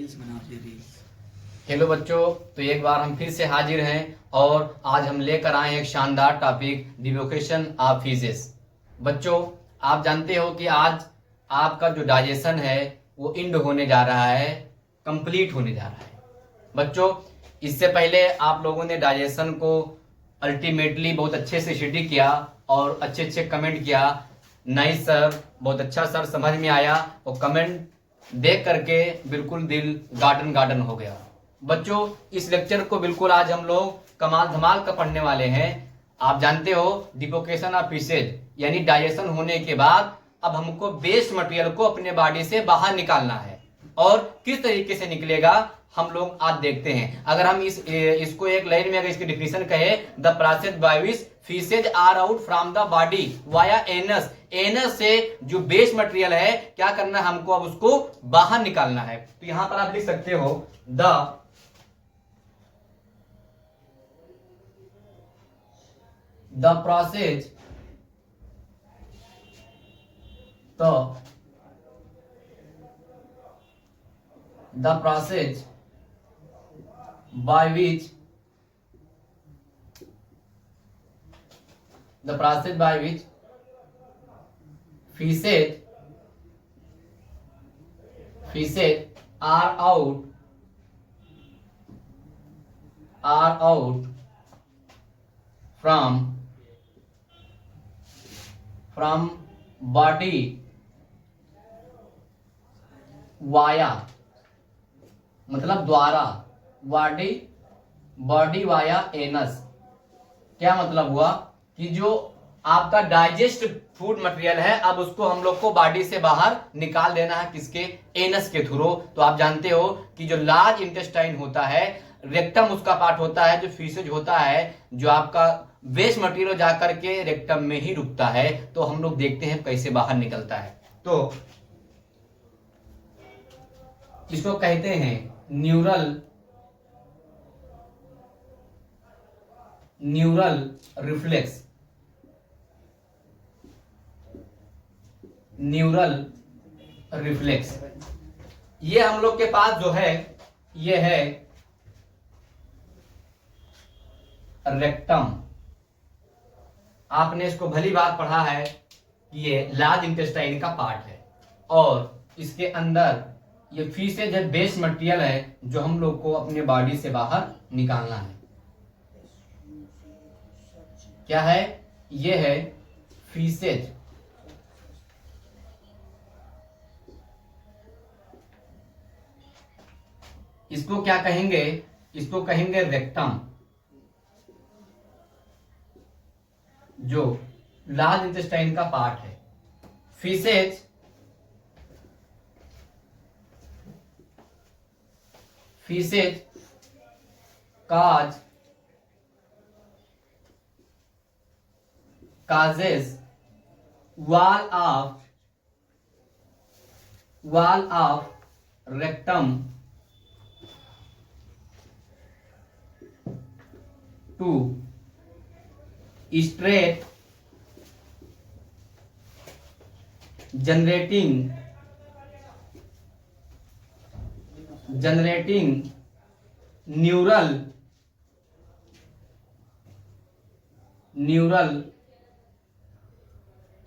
Reels बनाते reels. Hello बच्चों, तो एक बार हम फिर से हाजिर हैं और आज हम लेकर आए हैं एक शानदार टॉपिक डिवोकेशन ऑफ फिजिक्स। बच्चों, आप जानते हो कि आज आपका जो डाइजेशन है वो इंड होने जा रहा है, कंप्लीट होने जा रहा है। बच्चों, इससे पहले आप लोगों ने डाइजेशन को अल्टीमेटली बहुत अच्छे से स्टडी किया और अच्छे अच्छे कमेंट किया। नहीं सर, बहुत अच्छा सर, समझ में आया। और कमेंट देख करके बिल्कुल दिल गार्डन गार्डन हो गया। बच्चों, इस लेक्चर को बिल्कुल आज हम लोग कमाल धमाल का पढ़ने वाले हैं। आप जानते हो डिपोकेशन ऑफ फिशेज यानी डाइजेशन होने के बाद अब हमको वेस्ट मटेरियल को अपने बॉडी से बाहर निकालना है। और किस तरीके से निकलेगा हम लोग आज देखते हैं। अगर हम इसको एक लाइन में अगर इसकी डिफिनेशन कहे, the process by which faeces are out from the body via anus. Anus से जो वेस्ट मटेरियल है क्या करना है, हमको अब उसको बाहर निकालना है। तो यहां पर आप लिख सकते हो the process the process by which feces are out from body via, मतलब द्वारा, बॉडी वाया एनस। क्या मतलब हुआ कि जो आपका डाइजेस्ट फूड मटेरियल है अब उसको हम लोग को बॉडी से बाहर निकाल देना है, किसके? एनस के थ्रू। तो आप जानते हो कि जो लार्ज इंटेस्टाइन होता है, रेक्टम उसका पार्ट होता है, जो फीसेज होता है, जो आपका वेस्ट मटेरियल जाकर के रेक्टम में ही रुकता है। तो हम लोग देखते हैं कैसे बाहर निकलता है। तो इसको कहते हैं न्यूरल रिफ्लेक्स। ये हम लोग के पास जो है ये है रेक्टम। आपने इसको भली बात पढ़ा है कि ये लार्ज इंटेस्टाइन का पार्ट है और इसके अंदर ये फीसेज है, बेस मटेरियल है जो हम लोग को अपने बॉडी से बाहर निकालना है। क्या है? ये है फीसेज। इसको क्या कहेंगे? इसको कहेंगे रेक्टम, जो लार्ज इंटेस्टाइन का पार्ट है। Faeces causes wall of rectum to straight, generating neural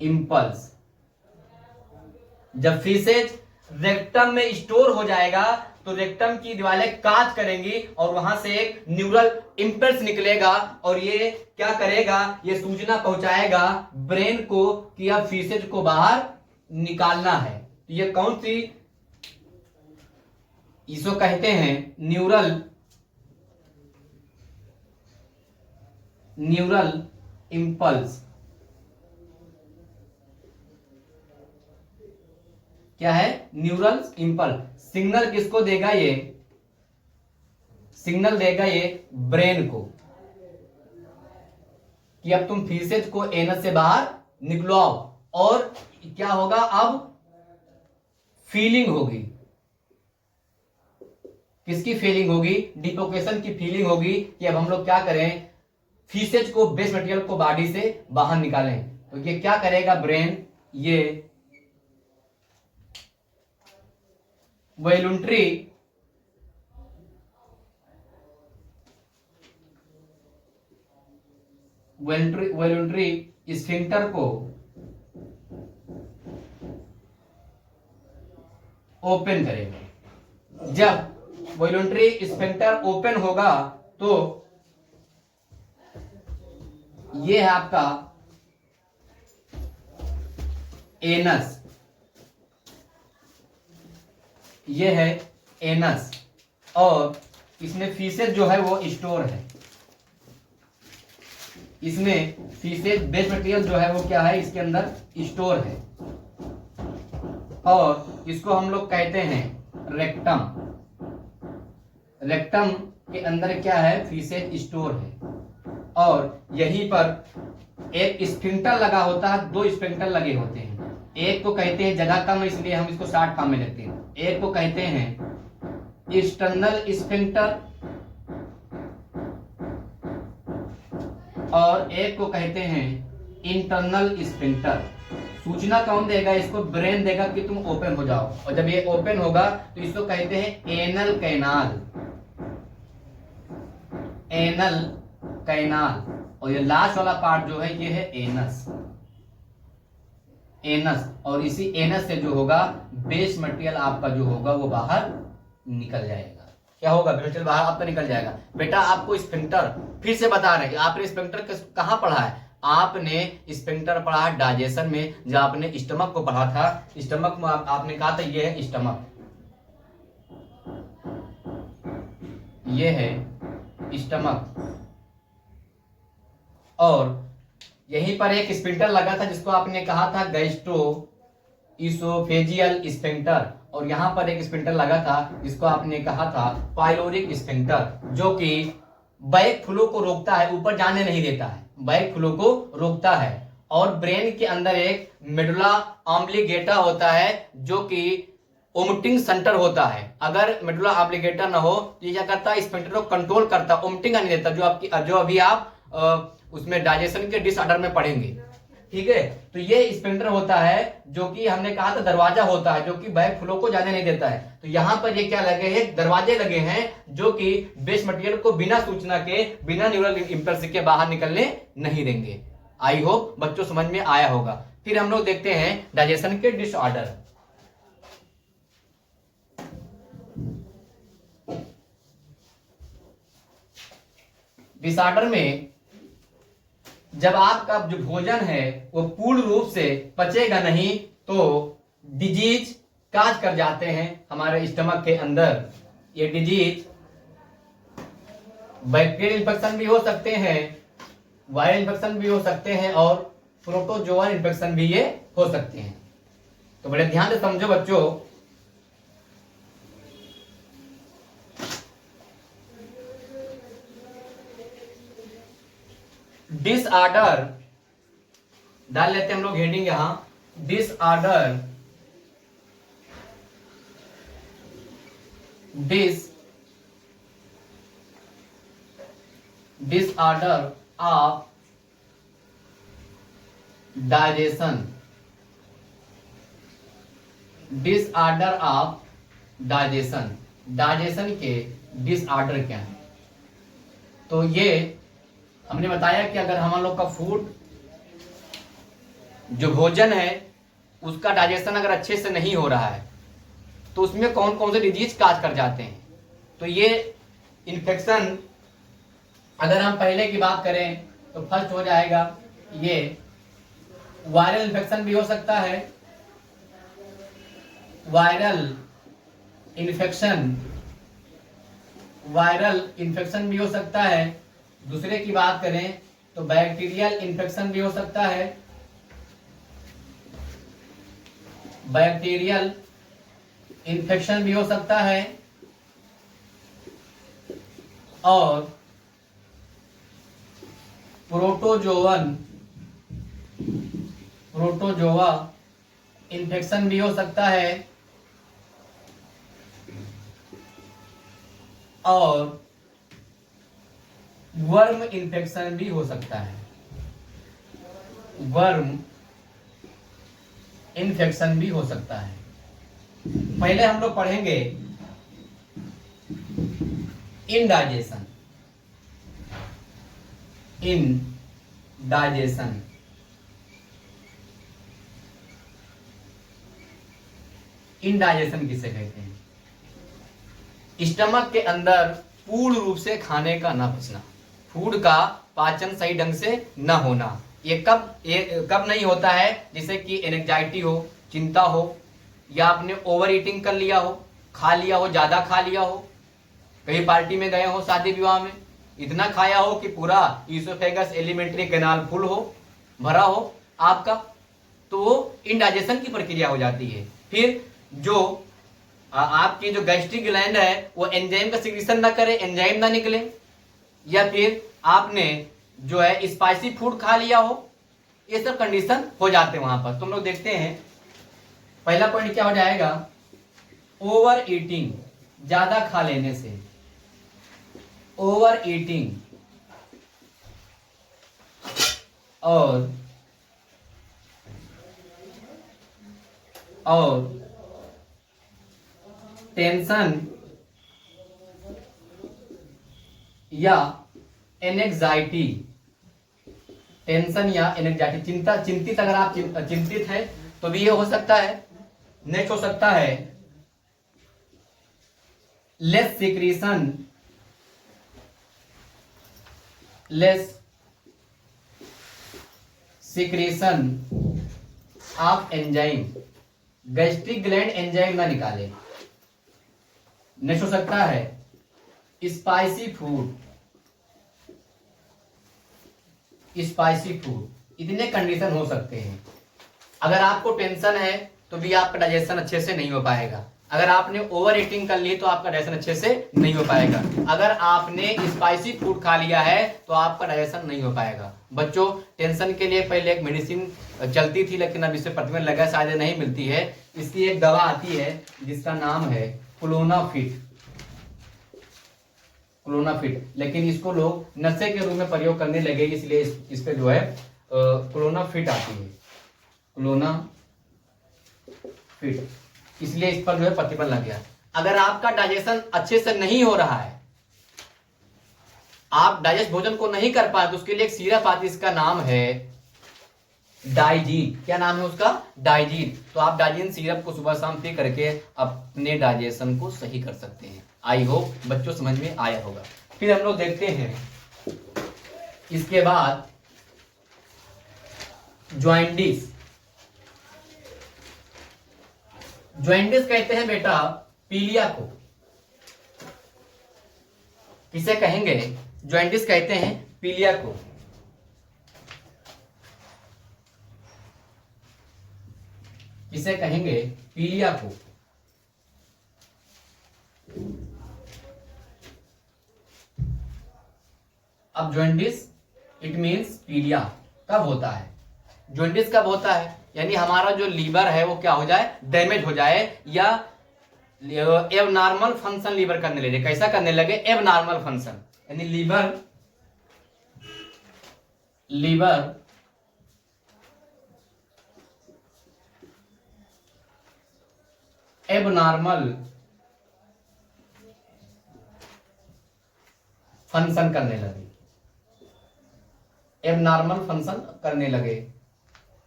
impulse। जब फीसेज रेक्टम में स्टोर हो जाएगा तो रेक्टम की दीवारें काज करेंगी और वहां से एक न्यूरल इंपल्स निकलेगा और ये क्या करेगा? ये सूचना पहुंचाएगा ब्रेन को कि अब फीसेज को बाहर निकालना है। तो ये कौन सी? इसको कहते हैं न्यूरल इंपल्स। क्या है? Neural impulse. सिग्नल किसको देगा? ये सिग्नल देगा ये ब्रेन को कि अब तुम फीसेज को एनस से बाहर निकलवाओ। और क्या होगा? अब फीलिंग होगी। किसकी फीलिंग होगी? डिपोकेशन की फीलिंग होगी कि अब हम लोग क्या करें? फीसेज को, वेस्ट मटेरियल को बॉडी से बाहर निकालें। तो ये क्या करेगा ब्रेन? ये वॉलंटरी वॉलंटरी स्फिंक्टर को ओपन करेगा। जब वॉलंटरी स्फिंक्टर ओपन होगा तो ये है आपका एनस, ये है एनस, और इसमें फीसेस जो है वो स्टोर है। इसमें फीसेस बेस मटेरियल जो है वो क्या है, इसके अंदर स्टोर है, और इसको हम लोग कहते हैं रेक्टम। रेक्टम के अंदर क्या है, फीसेस स्टोर है, और यहीं पर एक स्फिंक्टर लगा होता है, दो स्फिंक्टर लगे होते हैं। एक को कहते हैं, जगह कम है इसलिए हम इसको शॉर्ट फॉर्म में लिखते हैं, एक को कहते हैं एक्सटर्नल स्फिंक्टर और एक को कहते हैं इंटरनल स्फिंक्टर। सूचना कौन देगा इसको, ब्रेन देगा कि तुम ओपन हो जाओ, और जब ये ओपन होगा तो इसको कहते हैं एनल कैनाल। एनल कैनाल, और ये लास्ट वाला पार्ट जो है ये है एनस। एनस, और इसी एनस से जो होगा बेस मटेरियल आपका जो होगा वो बाहर निकल जाएगा। क्या होगा, बेस मटेरियल बाहर आपका निकल जाएगा। बेटा आपको स्फिंक्टर फिर से बता रहे हैं, आपने स्फिंक्टर कहाँ पढ़ा है, आपने स्फिंक्टर पढ़ा है डाइजेशन में, जब आपने स्टमक को पढ़ा था। स्टमक में आपने कहा था ये है स्टमक, ये है स्टमक, और यहीं पर एक स्फिंक्टर लगा था जिसको आपने कहा था गैस्ट्रो इसोफेजियल स्फिंक्टर, और यहां पर एक स्फिंक्टर लगा था जिसको आपने कहा था पाइलोरिक स्फिंक्टर, जो कि बैक फ्लो को रोकता है, ऊपर जाने नहीं देता है, बैक फ्लो को रोकता है। और ब्रेन के अंदर एक मेडुला ऑब्लिगेटा होता है जो कि ओमिटिंग सेंटर होता है। अगर मेडुला ऑब्लिगेटा ना हो तो ये क्या करता है, स्फिंक्टर को कंट्रोल करता, ओमिटिंग नहीं देता, जो अभी आप उसमें डाइजेशन के डिसऑर्डर में पढ़ेंगे। ठीक है, तो ये स्फिंक्टर होता है जो कि हमने कहा था दरवाजा होता है, जो कि बैक फ्लो को जाने नहीं देता है। तो यहां पर ये क्या लगे हैं, दरवाजे लगे हैं जो कि बेस मटेरियल को बिना सूचना के, बिना न्यूरल इंपल्स के बाहर निकलने नहीं देंगे। आई होप बच्चों समझ में आया होगा। फिर हम लोग देखते हैं डाइजेशन के डिसऑर्डर। डिसऑर्डर में जब आपका जो भोजन है वो पूर्ण रूप से पचेगा नहीं तो डिजीज काज कर जाते हैं हमारे स्टमक के अंदर। ये डिजीज बैक्टीरियल इन्फेक्शन भी हो सकते हैं, वायरल इन्फेक्शन भी हो सकते हैं, और प्रोटोजोअल इन्फेक्शन भी ये हो सकते हैं। तो बड़े ध्यान से समझो बच्चों। डिसऑर्डर डाल लेते हैं हम लोग हेडिंग यहां, disorder disorder of digestion. Disorder of digestion, digestion के डिसऑर्डर क्या है। तो ये हमने बताया कि अगर हम लोग का फूड जो भोजन है उसका डाइजेशन अगर अच्छे से नहीं हो रहा है तो उसमें कौन कौन से डिजीज काज कर जाते हैं। तो ये इन्फेक्शन अगर हम पहले की बात करें तो फर्स्ट हो जाएगा ये वायरल इन्फेक्शन भी हो सकता है। वायरल इन्फेक्शन भी हो सकता है। दूसरे की बात करें तो बैक्टीरियल इन्फेक्शन भी हो सकता है। बैक्टीरियल इन्फेक्शन भी हो सकता है, और प्रोटोजोआ इन्फेक्शन भी हो सकता है, और वर्म इन्फेक्शन भी हो सकता है। वर्म इन्फेक्शन भी हो सकता है। पहले हम लोग पढ़ेंगे इनडाइजेशन। डाइजेशन। इनडाइजेशन किसे कहते हैं? स्टमक के अंदर पूर्ण रूप से खाने का न पचना, फूड का पाचन सही ढंग से न होना। ये कब नहीं होता है? जैसे कि एंजाइटी हो, चिंता हो, या आपने ओवर ईटिंग कर लिया हो, खा लिया हो, ज्यादा खा लिया हो, कहीं पार्टी में गए हो, शादी विवाह में इतना खाया हो कि पूरा ईसोफेगस एलिमेंट्री कैनाल फुल हो, भरा हो आपका, तो इनडाइजेशन की प्रक्रिया हो जाती है। फिर जो आपकी जो गैस्ट्रिक ग्लैंड है वो एंजाइम का सिक्रीशन ना करे, एंजाइम ना निकले, या फिर आपने जो है स्पाइसी फूड खा लिया हो, ये सब कंडीशन हो जाते हैं वहां पर। तुम लोग देखते हैं पहला पॉइंट क्या हो जाएगा? ओवर ईटिंग, ज्यादा खा लेने से, ओवर ईटिंग, और टेंशन या एनेक्साइटी, टेंशन या एनेक्साइटी, चिंतित अगर आप चिंतित है तो भी ये हो सकता है। नेक्स्ट हो सकता है less secretion of enzyme, gastric gland enzyme ना निकाले। नेक्स्ट हो सकता है स्पाइसी फूड, इतने कंडीशन हो सकते हैं। अगर आपको टेंशन है तो भी आपका डाइजेशन अच्छे से नहीं हो पाएगा। अगर आपने ओवर ईटिंग कर ली तो आपका डाइजेशन अच्छे से नहीं हो पाएगा। अगर आपने स्पाइसी फूड खा लिया है तो आपका डाइजेशन नहीं हो पाएगा। बच्चों, टेंशन के लिए पहले एक मेडिसिन चलती थी, लेकिन अब इसे प्रतिबंध लगा, शायद नहीं मिलती है। इसकी एक दवा आती है जिसका नाम है क्लोनाफिट, लेकिन इसको लोग नशे के रूप में प्रयोग करने लगे, इसलिए इस पे जो है क्लोनाफिट आती है, क्लोनाफिट, इसलिए इस पर जो है प्रतिबंध लग गया। अगर आपका डाइजेशन अच्छे से नहीं हो रहा है, आप डाइजेस्ट भोजन को नहीं कर पाए, तो उसके लिए एक सिरप आती है, इसका नाम है डाइजीन। क्या नाम है उसका? डाइजीन। तो आप डाइजीन सिरप को सुबह शाम पी करके अपने डाइजेशन को सही कर सकते हैं। आई होप बच्चों समझ में आया होगा। फिर हम लोग देखते हैं इसके बाद ज्वाइंटिस। ज्वाइंटिस कहते हैं बेटा पीलिया को। किसे कहेंगे? ज्वाइंटिस कहते हैं पीलिया को। किसे कहेंगे? पीलिया को। अब ज्वाइंटिस इट मीन्स पीलिया कब होता है? ज्वाइंटिस कब होता है? यानी हमारा जो लीवर है वो क्या हो जाए? डैमेज हो जाए, या एबनॉर्मल फंक्शन लीवर करने लगे। कैसा करने लगे? एबनॉर्मल फंक्शन, यानी लीवर एबनॉर्मल फंक्शन करने लगे, एबनॉर्मल फंक्शन करने लगे।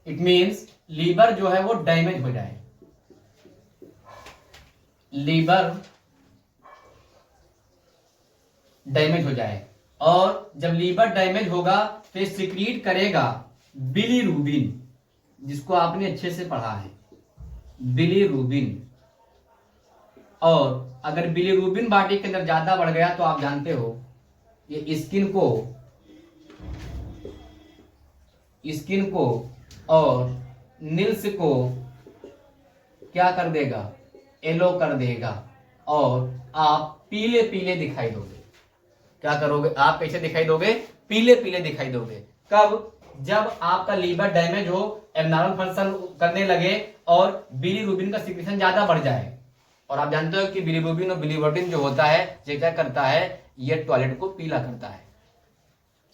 इट मीन्स लीवर जो है वो डैमेज हो जाए, लीवर डैमेज हो जाए। और जब लीवर डैमेज होगा तो सिक्रीट करेगा बिलीरुबिन, जिसको आपने अच्छे से पढ़ा है, बिलीरुबिन। और अगर बिलीरुबिन बॉडी के अंदर ज्यादा बढ़ गया तो आप जानते हो ये स्किन को और नील्स को क्या कर देगा? येलो कर देगा, और आप पीले पीले दिखाई दोगे। क्या करोगे? आप कैसे दिखाई दोगे? पीले पीले दिखाई दोगे। कब? जब आपका लीवर डैमेज हो, एबनॉर्मल फंक्शन करने लगे और बिलीरुबिन का सिक्रीशन ज्यादा बढ़ जाए। और आप जानते हो कि बिलीरुबिन और बिलीवर्टिन जो होता है ये क्या करता है? ये टॉयलेट को पीला करता है।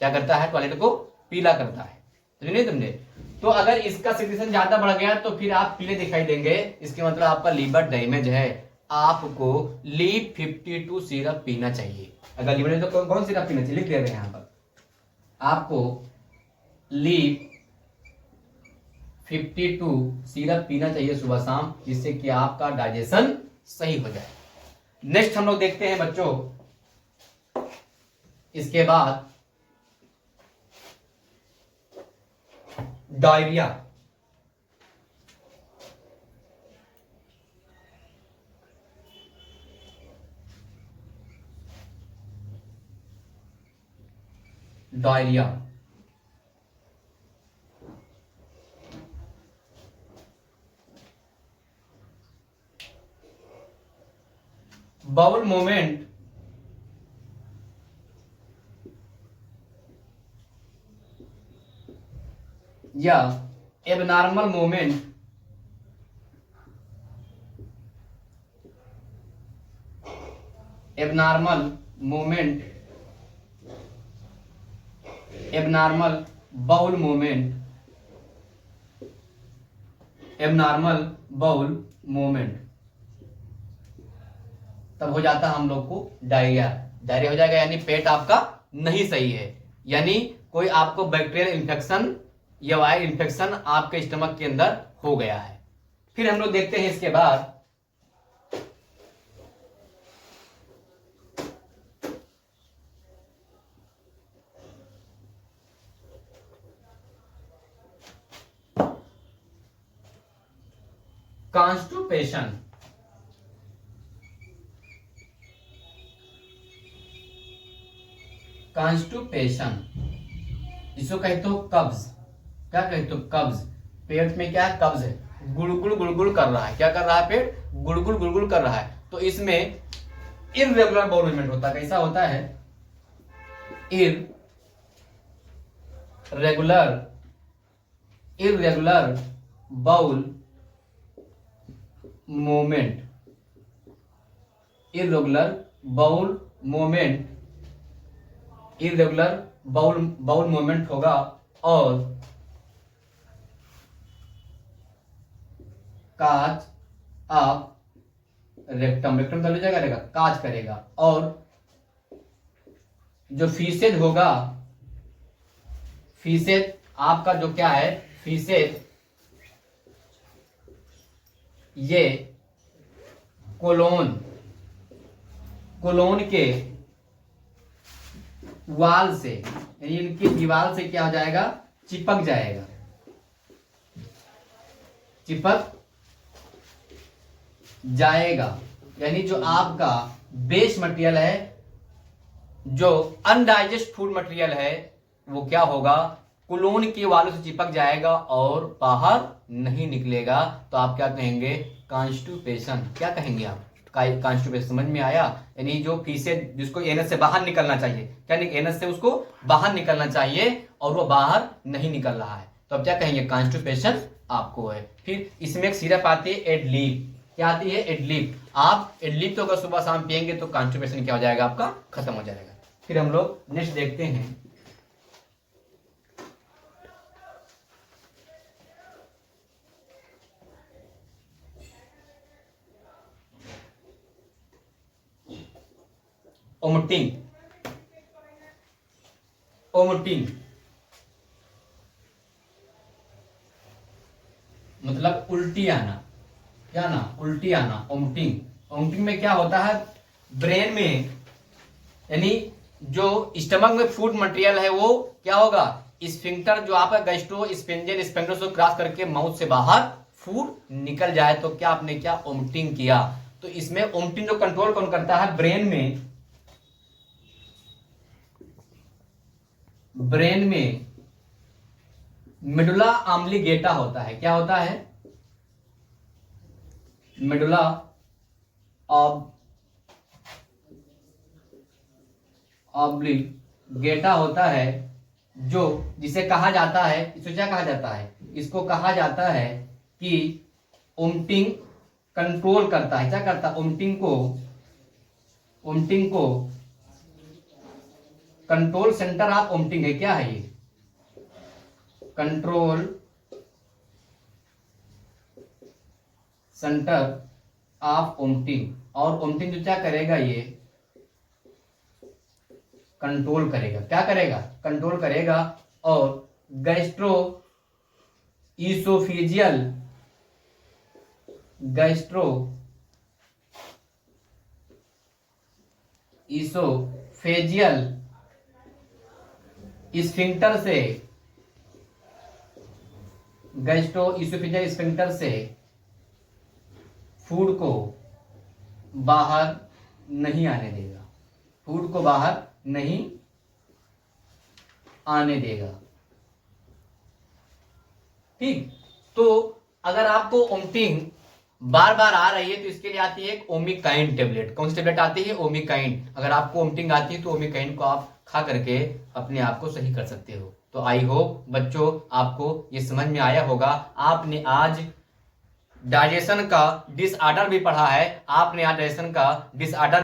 क्या करता है? टॉयलेट को पीला करता है। नहीं समझे? तो अगर इसका सिक्रीशन ज्यादा बढ़ गया तो फिर आप पीले दिखाई देंगे। इसके मतलब आपका लीवर डैमेज है। आपको लीव 52 सिरप पीना चाहिए। अगर लीवर तो कौन सिरप पीना चाहिए? लिख दे रहे हैं यहाँ पर आपको लीप 52 सिरप पीना चाहिए सुबह शाम, जिससे कि आपका डाइजेशन सही हो जाए। नेक्स्ट हम लोग देखते हैं बच्चों, इसके बाद डायरिया। डायरिया बाउल मूवमेंट या abnormal movement abnormal movement abnormal bowel movement abnormal bowel movement, तब हो जाता है हम लोग को डायरिया। डायरिया हो जाएगा यानी पेट आपका नहीं सही है, यानी कोई आपको बैक्टीरियल इन्फेक्शन या वायरल इन्फेक्शन आपके स्टमक के अंदर हो गया है। फिर हम लोग देखते हैं इसके बाद कॉन्स्टिपेशन। कॉन्स्टिपेशन इसको कहते हो कब्ज। क्या कहते हो? कब्ज। पेट में क्या है? कब्ज है, गुड़गुड़ गुड़गुड़ कर रहा है। क्या कर रहा है? पेट गुड़गुड़ गुड़गुड़ कर रहा है। तो इसमें इररेगुलर बाउल मूवमेंट होता है। कैसा होता है? Irregular bowel movement. Irregular bowel movement irregular bowel movement होगा और काज आप रेक्टम रेक्टम चल जाएगा, रहेगा काज करेगा। और जो फीसेज होगा, फीसेज आपका जो क्या है? फीसेज ये कोलोन के वाल से यानी इनकी दीवार से क्या हो जाएगा? चिपक जाएगा। चिपक जाएगा यानी जो आपका बेस मटेरियल है, जो अनडाइजेस्ट फूड मटेरियल है, वो क्या होगा? कोलोन के वालों से चिपक जाएगा और बाहर नहीं निकलेगा। तो आप क्या कहेंगे? कॉन्स्टिपेशन। क्या कहेंगे आप? कॉन्स्टिपेशन। समझ में आया? यानी जो फीसेज जिसको एनस से बाहर निकलना चाहिए, क्या एनस से उसको बाहर निकलना चाहिए और वो बाहर नहीं निकल रहा है, तो अब क्या कहेंगे? कॉन्स्टिपेशन आपको है। फिर इसमें एक सिरप आती है एडलीप। क्या आती है? एडलीप। आप एडलीप तो अगर सुबह शाम पियेंगे तो कॉन्स्टिपेशन क्या हो जाएगा? आपका खत्म हो जाएगा। फिर हम लोग नेक्स्ट देखते हैं, ओमटिंग। ओमटिंग मतलब उल्टी आना। क्या ना? उल्टी आना, ओमटिंग। ओमटिंग में क्या होता है? ब्रेन में यानी जो स्टमक में फूड मटेरियल है वो क्या होगा? स्फिंक्टर जो आपका गैस्ट्रो स्फिंजियल स्फिंक्टर से क्रॉस करके माउथ से बाहर फूड निकल जाए तो क्या आपने क्या? ओमटिंग किया। तो इसमें ओमटिंग जो कंट्रोल कौन करता है? ब्रेन में मेडुला ऑब्लिगेटा होता है। क्या होता है? मेडुला ऑब्लिगेटा होता है, जो जिसे कहा जाता है, इसे क्या कहा जाता है? इसको कहा जाता है कि ओमटिंग कंट्रोल करता है। क्या करता है? ओमटिंग को कंट्रोल सेंटर ऑफ ओमटिंग है। क्या है ये? कंट्रोल सेंटर ऑफ ओमटिंग। और ओमटिंग जो क्या करेगा? ये कंट्रोल करेगा। क्या करेगा? कंट्रोल करेगा। और गैस्ट्रो इसोफेजियल स्फिंक्टर से फूड को बाहर नहीं आने देगा, फूड को बाहर नहीं आने देगा। ठीक, तो अगर आपको वोमिटिंग बार बार आ रही है तो इसके लिए आती है एक ओमिकाइन टेबलेट। कौन सी टेबलेट आती है? ओमिकाइन। अगर आपको वोमिटिंग आती है तो ओमिकाइन को आप खा करके अपने आप को सही कर सकते हो। तो आई होप बच्चों आपको ये समझ में आया होगा। आपने आज डाइजेशन का डिसऑर्डर भी पढ़ा है, आपने आज डाइजेशन का डिसऑर्डर